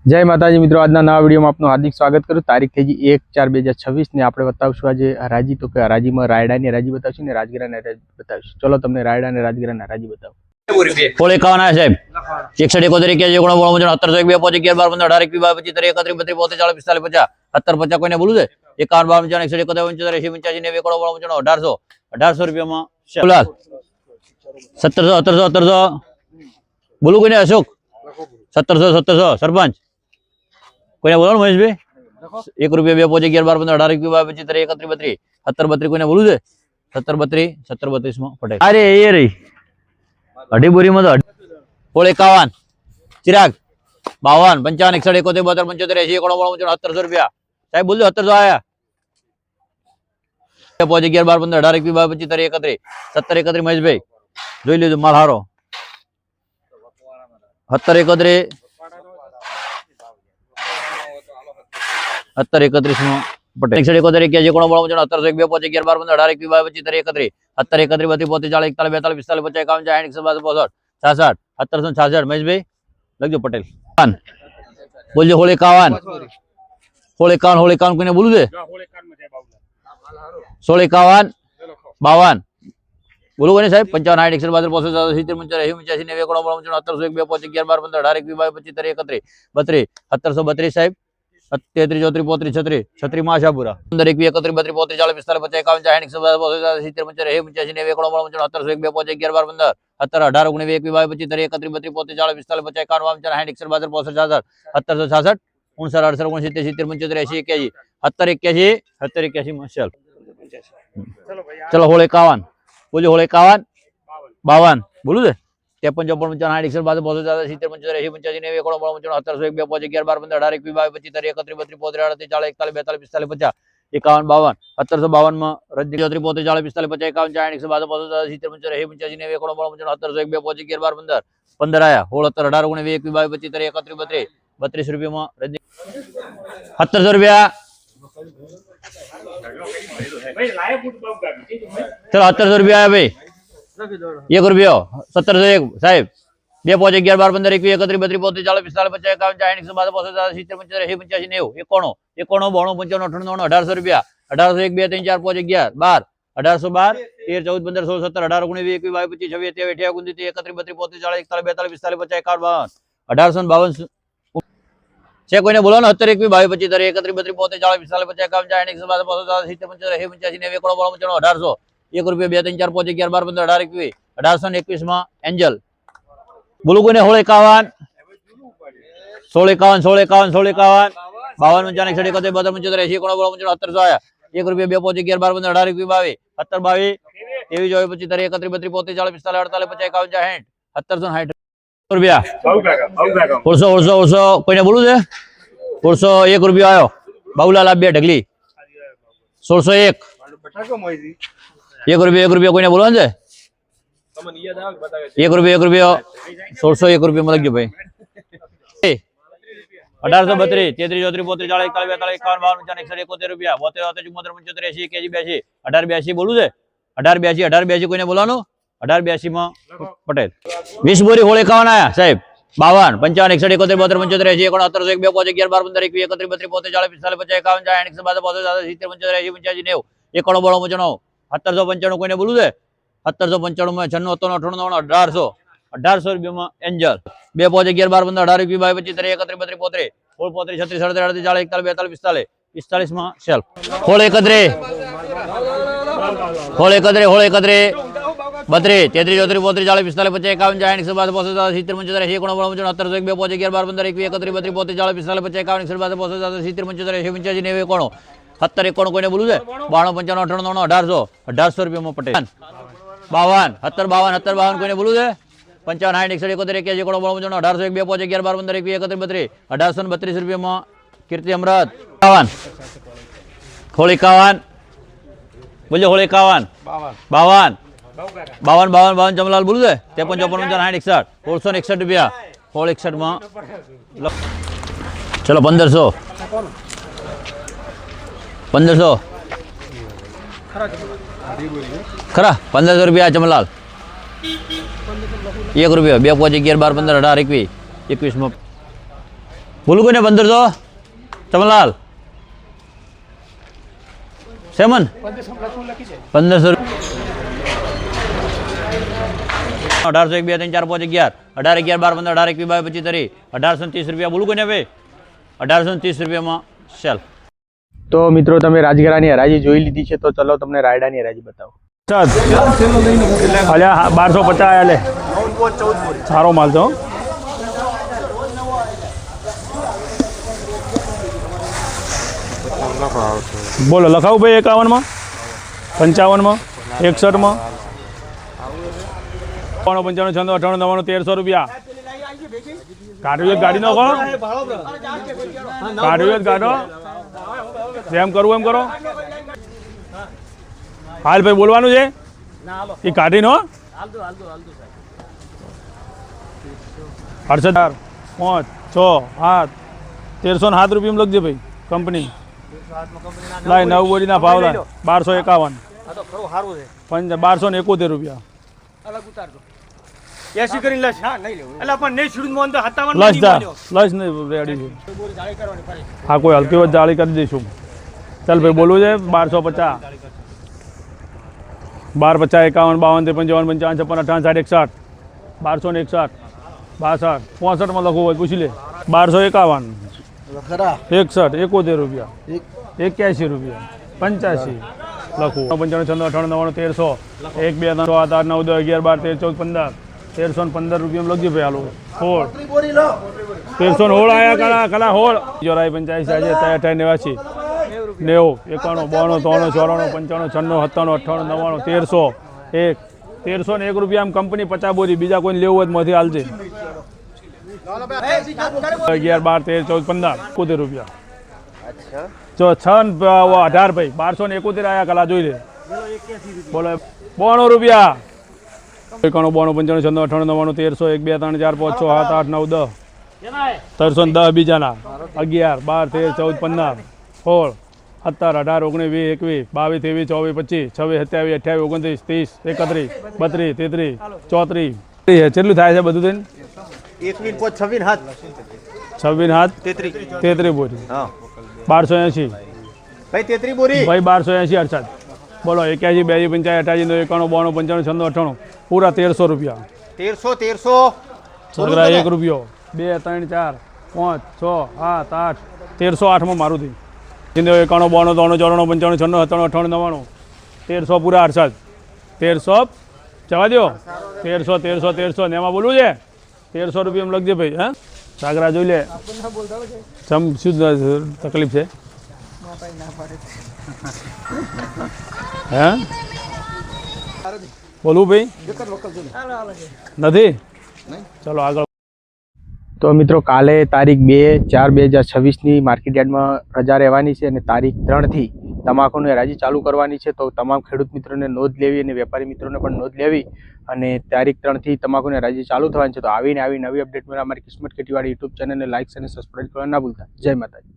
જય માતાજી મિત્રો, આજના નવા વિડીયોમાં આપનું હાર્દિક સ્વાગત કરું। તારીખ થઈ ગઈ 1/4/2026 ને આપણે બતાવશું આજે હરાજી। તો કે હરાજીમાં રાયડાની હરાજી બતાવશું ને રાજગીરાની હરાજી બતાવશું। ચલો તમને રાયડા અને રાજગીરાની હરાજી બતાવું। પોળ 51 है साहब 61 71 81 गुणा 17 1 5 11 12 15 18 21 22 23 31 32 40 45 50 70 50 कोई ने बोलू छे 51 52 61 71 85 85 90 1800 1800 रुपया में लाल 1700 1700 1700 बोलू कोई ने अशोक 1700 1700 सरपंच कोई ने बोलो महेश भाई 1 रुपया 2 5 11 12 15 18 21 22 23 31 32 70 32 कोई ने बोलू छे 70 32 70 32 में पटेल। अरे ये रही अढ़ी बोरी में तो पोळ 51 चिराग 52 55 61 71 72 75 80 19 1700 रुपया साहब बोल दो 1700 आया 5 11 12 15 18 21 22 23 31 70 31 महेश भाई જોઈ લીધું માલ હારો 70 31 70 31 में पटेल 61 71 81 19 1700 2 5 11 12 15 18 21 22 23 31 70 31 32 40 41 42 45 45 50 51 62 65 67 महेश भाई लगजो पटेल बोलिए होल 51 होल 51 कोई ने बोलू दे 16 51 52 बोलो कोई साहब 55 61 62 65 70 70 85 90 19 1700 1 2 5 11 12 15 18 21 22 23 31 32 1732 साहब 33 34 35 36 36 माशापुरा 15 21 31 32 34 40 45 55 60 70 75 80 85 90 19 1700 1 2 5 11 12 15 17 18 19 21 22 25 31 32 40 45 55 60 51 62 67 68 69 70 70 80 81 70 81 70 81 माशाल चलो होल 51 बोलिए होल 51 52 बोलू दे 53 54 55 60 62 70 75 80 85 90 19 1700 1 2 5 11 12 15 18 21 22 25 31 32 33 40 41 42 45 51 52 1752 में रजनी 34 40 45 55 60 51 70 75 80 85 90 19 1700 1 2 5 11 12 15 आया 16 18 19 21 22 25 31 32 रुपये में रजनी 1700 रुपया चलो 1700 रुपया आया भाई 1 रुपया 1701 साहब 2 5 11 12 15 21 31 32 40 45 55 60 70 75 80 85 90 51 91 92 95 98 1800 रुपया 1800 1 2 3 4 5 11 12 1812 13 14 15 16 17 18 19 21 22 25 26 28 29 31 32 40 41 42 45 1852 છે કોઈને બોલો ને 17 21 22 25 31 32 40 45 55 60 70 75 80 90 1800 1 रुपया 2 3 4 5 11 12 15 18 21 1821 में एंजल बोलो कोई ने होल 51 16 51 16 51 16 51 52 55 61 72 75 80 19 1700 आया 1 रुपया 2 5 11 12 15 18 21 22 17 22 23 24 25 31 32 40 45 45 55 60 1760 रुपया 1600 कोई ने बोलू दे 1601 रुपया आयो बाबूलाल आबिया ढगली 1601 1 रुपया कोई ने बोलो ने 1 रुपया 1601 रुपया में लगो भाई 1832 33 34 35 40 41 42 51 रुपया 72 74 75 80 केजी 82 1882 बोलू दे 1882 कोई ने बोलानो 1882 में पटेल 20 बोरी होल 51 आया साहब 52 55 61 71 72 75 80 19 1700 1 2 5 11 12 15 21 31 32 40 45 55 60 70 70 1795 कोई ने बोलू दे 1795 में 96 98 1800 1800 रुपया में एंजल 2 5 11 12 15 18 21 22 23 31 32 33 36 37 38 40 41 45 में सेल होल 31 होल 31 होल 31 32 33 34 40 45 45 55 60 71 75 80 19 1700 1 2 5 11 12 15 21 31 32 40 45 55 60 70 90 70 91 कोई ने बोलू है 92 95 98 1800 1800 रुपया में पटेल 52 70 52 70 52 कोई ने बोलू है 55 61 71 81 19 1800 1 2 5 11 12 15 21 31 1832 रुपया में कीर्ति अमृत 52 होल 51 बोलिए होल 51 52 52 जमलाल बोलू दे 53 54 60 61 61 रुपया होल 61 में चलो 1500 1500 खरा 1500 रुपया जमलाल 1 रुपया 2 5 11 12 15 18 21 21 में બોલું કોઈને 1500 ચમનલાલ સેમન 1500 1801 2 3 4 5 11 18 11 12 15 18 21 22 25 30 1830 રૂપિયા બોલું કોઈને હવે 1830 રૂપિયામાં ચાલ. તો મિત્રો તમે રાજગરાની હરાજી જોઈ લીધી છે, તો ચલો તમને રાયડાની હરાજી બતાવો. અલ્યા 1250 આલે સારો માલ છે હો. બોલો લખાવું ભાઈ 51 માં 55 માં 61 માં 95 96 98 99 1300 રૂપિયા. કાઢવી ગાડી નો કાઢવી ગાડો જેમ કરવું એમ કરો. હાલ ભાઈ બોલવાનું છે એ કાઢી નો 68 5 6 7 1307 રૂપિયામાં લખજે ભાઈ કંપની લાય 9 બોરીના ભાવ લાય 1251 1271 રૂપિયા લસ નહીં રેડી છે. હા કોઈ હલકી વાત જાળી કરી દઈશું. ચાલ ભાઈ બોલવું છે 1250 1250 51 52 53 55 58 60 61 1261 62 65 માં લખવું હોય પૂછી લે. 1251 61 71 રૂપિયા 81 રૂપિયા 85 લખવું 95 96 98 99 1300 1 2 3 7 8 9 10 11 12 13 14 15 1315 રૂપિયામાં લખજો ભાઈ હાલો 1316 આયા કલા 16 જોરાઈ 85 આજે 88 89 91 92 93 94 95 96 97 98 1301 1301 રૂપિયા કંપની 50 બોરી. બીજા કોઈ લેવું હોય તો માંથી હાલશે 11 12 13 14 15 71 રૂપિયા. જો 6 18 ભાઈ 1271 આયા કલા જોઈ લે. બોલો 92 રૂપિયા 91 92 95 96 98 1300 1 2 3 4 5 6 7 8 9 10 1310 બીજાના 11 12 13 14 15 16 17 18 19 20 21 22 23 24 25 26 27 28 29 30 31 32 33 34 કેટલું થાય છે બધું થઈને 26 હાથ 33 બોરી 1280 ભાઈ 33 બોરી ભાઈ 1280 અરસાદ. બોલો 81 82 85 88 91 92 95 96 98 પૂરા 1300 રૂપિયા 1300 1 રૂપિયો 2 3 4 5 6 7 8 1308 માં મારું થઈ 91 92 93 94 95 96 97 98 1300 પૂરા અરસાદ 1300 જવા દો 1300 ને એમાં બોલવું છે 1300 રૂપિયામાં લખજે ભાઈ. હા સાગરા જોઈ લે શું તકલીફ છે હે બોલવું ભાઈ નથી. ચલો આગળ. તો મિત્રો કાલે તારીખ 2/4/2026ની માર્કેટ યાર્ડમાં રજા રહેવાની છે અને તારીખ 3થી તમાકુની હરાજી ચાલુ કરવાની છે. તો તમામ ખેડૂત મિત્રોને નોંધ લેવી અને વેપારી મિત્રોને પણ નોંધ લેવી અને તારીખ 3થી તમાકુની હરાજી ચાલુ થવાની છે. તો આવી નવી અપડેટ મેળવવા અમારી કિસ્મત ખેતીવાડી યુટ્યુબ ચેનલને લાઇક અને સબસ્ક્રાઇબ કરવા ના ભૂલતા. જય માતાજી.